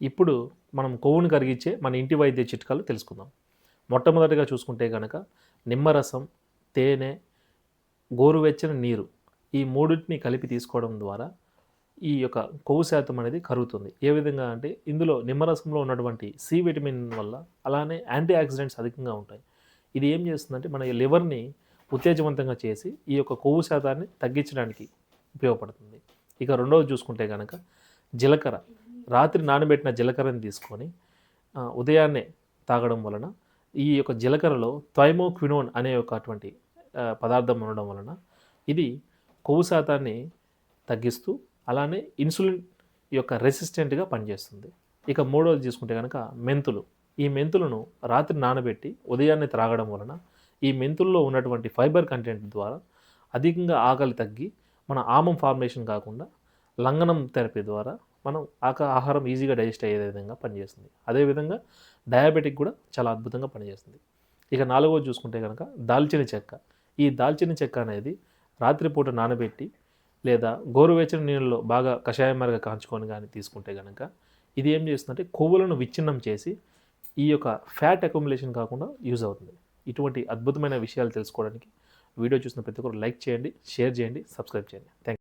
ఇప్పుడు మనం కొవ్వును కరిగించే మన ఇంటి వైద్య చిట్కాలు తెలుసుకుందాం. మొట్టమొదటిగా చూసుకుంటే గనక నిమ్మరసం, తేనె, గోరువెచ్చని నీరు ఈ మూడిటిని కలిపి తీసుకోవడం ద్వారా ఈ యొక్క కొవ్వు శాతం అనేది కరుగుతుంది. ఏ విధంగా అంటే ఇందులో నిమ్మరసంలో ఉన్నటువంటి సి విటమిన్ వల్ల అలానే యాంటీ ఆక్సిడెంట్స్ అధికంగా ఉంటాయి. ఇది ఏం చేస్తుందంటే మన లివర్‌ని ఉత్తేజవంతంగా చేసి ఈ యొక్క కొవ్వు శాతాన్ని తగ్గించడానికి ఉపయోగపడుతుంది. ఇక రెండోది చూసుకుంటే గనక జీలకర్ర. రాత్రి నానబెట్టిన జీలకర్రని తీసుకొని ఉదయాన్నే తాగడం వలన ఈ యొక్క జీలకర్రలో థైమోక్వినోన్ అనే అటువంటి పదార్థం ఉండడం వలన ఇది కొవ్వు శాతాన్ని తగ్గిస్తూ అలానే ఇన్సులిన్ యొక్క రెసిస్టెంట్‌గా పనిచేస్తుంది. ఇక మూడోది చూసుకుంటే గనక మెంతులు. ఈ మెంతులను రాత్రి నానబెట్టి ఉదయాన్నే త్రాగడం వలన ఈ మెంతుల్లో ఉన్నటువంటి ఫైబర్ కంటెంట్ ద్వారా అధికంగా ఆకలి తగ్గి మన ఆమం ఫార్మేషన్ కాకుండా లంఘనం థెరపీ ద్వారా మనం ఆహారం ఈజీగా డైజెస్ట్ అయ్యే విధంగా పనిచేస్తుంది. అదేవిధంగా డయాబెటిక్ కూడా చాలా అద్భుతంగా పనిచేస్తుంది. ఇక నాలుగోది చూసుకుంటే కనుక దాల్చిన చెక్క. ఈ దాల్చిన చెక్క అనేది రాత్రిపూట నానబెట్టి లేదా గోరువెచ్చని నీళ్ళలో బాగా కషాయం మరిగా కాంచుకొని కానీ తీసుకుంటే కనుక ఇది ఏం చేస్తుందంటే కొవ్వులను విచ్ఛిన్నం చేసి ఈ యొక్క ఫ్యాట్ అక్యుములేషన్ కాకుండా యూజ్ అవుతుంది. ఇటువంటి అద్భుతమైన విషయాలు తెలుసుకోవడానికి వీడియో చూసిన ప్రతి ఒక్కరు లైక్ చేయండి, షేర్ చేయండి, సబ్స్క్రైబ్ చేయండి. Thank you.